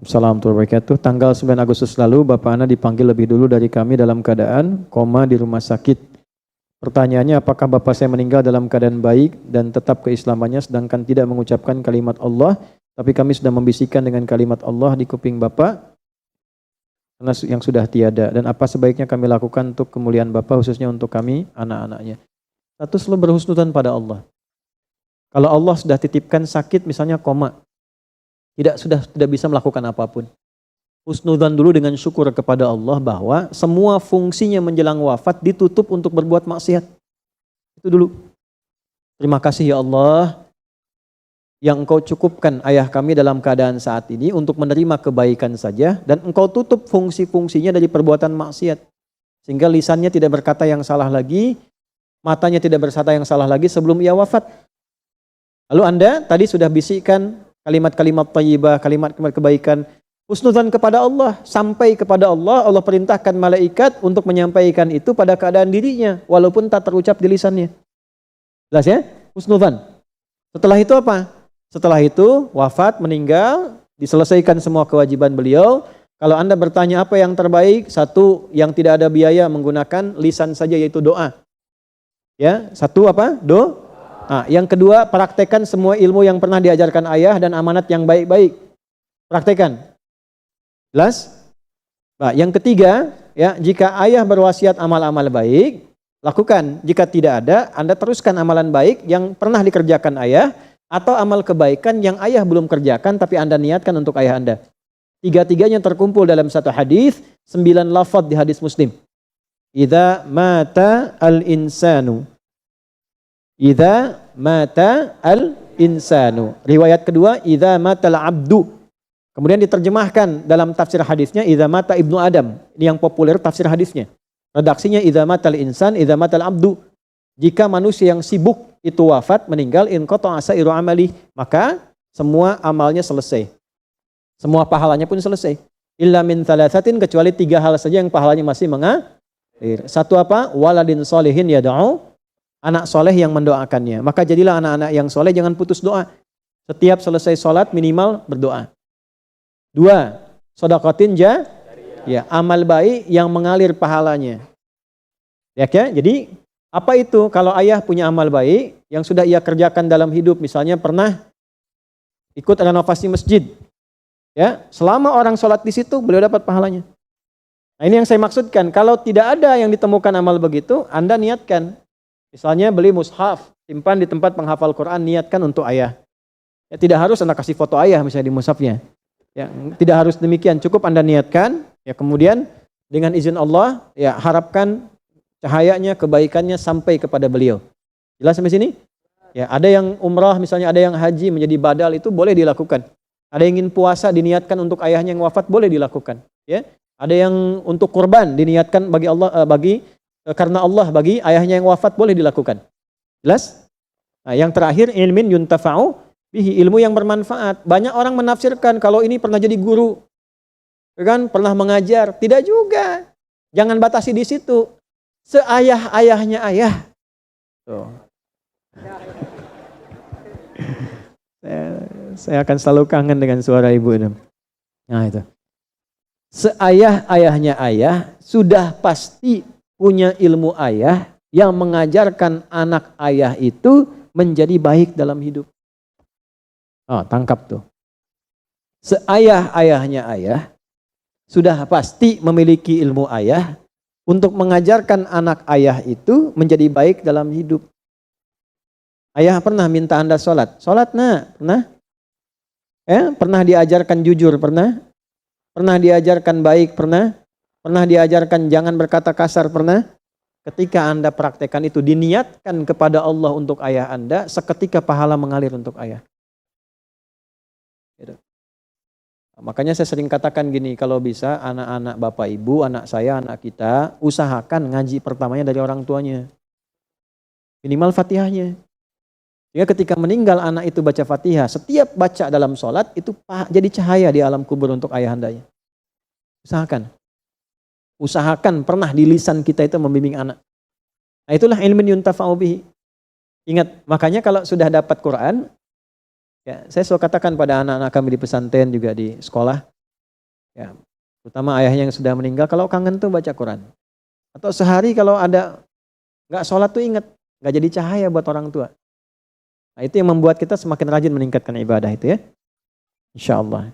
Waalaikumsalam warahmatullahi wabarakatuh. Tanggal 9 Agustus lalu, Bapak Ana dipanggil lebih dulu dari kami dalam keadaan koma di rumah sakit. Pertanyaannya, apakah Bapak saya meninggal dalam keadaan baik dan tetap keislamannya sedangkan tidak mengucapkan kalimat Allah, tapi kami sudah membisikkan dengan kalimat Allah di kuping Bapak karena yang sudah tiada. Dan apa sebaiknya kami lakukan untuk kemuliaan Bapak, khususnya untuk kami, anak-anaknya? Satu, selalu berhusnudzan pada Allah. Kalau Allah sudah titipkan sakit, misalnya koma, tidak bisa melakukan apapun. Husnudzan dulu dengan syukur kepada Allah bahwa semua fungsinya menjelang wafat ditutup untuk berbuat maksiat. Itu dulu. Terima kasih ya Allah yang Engkau cukupkan ayah kami dalam keadaan saat ini untuk menerima kebaikan saja dan Engkau tutup fungsi-fungsinya dari perbuatan maksiat. Sehingga lisannya tidak berkata yang salah lagi, matanya tidak berkata yang salah lagi sebelum ia wafat. Lalu Anda tadi sudah bisikkan kalimat-kalimat thayyibah, kalimat-kalimat kebaikan, husnudzan kepada Allah, sampai kepada Allah, Allah perintahkan malaikat untuk menyampaikan itu pada keadaan dirinya, walaupun tak terucap di lisannya. Jelas ya? Husnudzan. Setelah itu apa? Setelah itu wafat, meninggal, diselesaikan semua kewajiban beliau. Kalau Anda bertanya apa yang terbaik, satu yang tidak ada biaya menggunakan lisan saja yaitu doa. Ya, satu apa? Doa. Nah, yang kedua, praktekkan semua ilmu yang pernah diajarkan ayah dan amanat yang baik-baik. Praktekkan. Jelas? Nah, yang ketiga, ya, jika ayah berwasiat amal-amal baik, lakukan. Jika tidak ada, Anda teruskan amalan baik yang pernah dikerjakan ayah atau amal kebaikan yang ayah belum kerjakan tapi Anda niatkan untuk ayah Anda. Tiga-tiganya terkumpul dalam satu hadis, 9 lafaz di hadis Muslim. Idza mata al-insanu. Idza mata al-insanu. Riwayat kedua, idza matal abdu. Kemudian diterjemahkan dalam tafsir hadisnya, idza mata ibnu Adam. Ini yang populer tafsir hadisnya. Redaksinya, idza matal insan, idza matal abdu. Jika manusia yang sibuk itu wafat, meninggal, in qata'a sa'iru amali, maka semua amalnya selesai. Semua pahalanya pun selesai. Illa min thalathatin, kecuali 3 hal saja yang pahalanya masih mengalir. Satu apa? Waladin sholihin yad'u. Anak soleh yang mendoakannya. Maka jadilah anak-anak yang soleh, jangan putus doa. Setiap selesai sholat minimal berdoa. 2, sedekatin ya, amal baik yang mengalir pahalanya. Ya, jadi apa itu? Kalau ayah punya amal baik yang sudah ia kerjakan dalam hidup, misalnya pernah ikut renovasi masjid. Ya, selama orang sholat di situ, beliau dapat pahalanya. Nah, ini yang saya maksudkan. Kalau tidak ada yang ditemukan amal begitu, Anda niatkan. Misalnya beli mushaf, simpan di tempat penghafal Quran, niatkan untuk ayah. Ya, tidak harus Anda kasih foto ayah misalnya di mushafnya. Ya, tidak harus demikian, cukup Anda niatkan. Ya, kemudian dengan izin Allah, ya harapkan cahayanya, kebaikannya sampai kepada beliau. Jelas sampai sini? Ya, ada yang umrah misalnya, ada yang haji menjadi badal, itu boleh dilakukan. Ada yang ingin puasa diniatkan untuk ayahnya yang wafat, boleh dilakukan. Ya, ada yang untuk kurban diniatkan bagi Allah, karena Allah bagi ayahnya yang wafat, boleh dilakukan. Jelas? Nah, yang terakhir, ilmin yuntafa'u bihi, ilmu yang bermanfaat. Banyak orang menafsirkan kalau ini pernah jadi guru, kan pernah mengajar. Tidak juga. Jangan batasi di situ. Seayah-ayahnya ayah. Tuh. Saya akan selalu kangen dengan suara ibu itu. Nah, itu. Seayah-ayahnya ayah sudah pasti punya ilmu ayah yang mengajarkan anak ayah itu menjadi baik dalam hidup. Oh, tangkap tuh. Seayah-ayahnya ayah sudah pasti memiliki ilmu ayah untuk mengajarkan anak ayah itu menjadi baik dalam hidup. Ayah pernah minta Anda sholat? Sholat nak? Pernah? Pernah diajarkan jujur? Pernah? Pernah diajarkan baik? Pernah? Pernah diajarkan jangan berkata kasar? Pernah? Ketika Anda praktekkan itu, diniatkan kepada Allah untuk ayah Anda, seketika pahala mengalir untuk ayah. Gitu. Makanya saya sering katakan gini, kalau bisa anak-anak bapak ibu, anak saya, anak kita, usahakan ngaji pertamanya dari orang tuanya. Minimal Fatihahnya. Sehingga ketika meninggal anak itu baca Fatihah, setiap baca dalam sholat itu jadi cahaya di alam kubur untuk ayah andanya. Usahakan. Usahakan pernah di lisan kita itu membimbing anak. Nah, itulah ilmin yuntafa'u bihi. Ingat, makanya kalau sudah dapat Quran, ya, saya selalu katakan pada anak-anak kami di pesantren juga di sekolah, Ya, terutama ayahnya yang sudah meninggal, kalau kangen tuh baca Quran. Atau sehari kalau ada nggak sholat tuh ingat, nggak jadi cahaya buat orang tua. Nah, itu yang membuat kita semakin rajin meningkatkan ibadah itu ya. Insya Allah.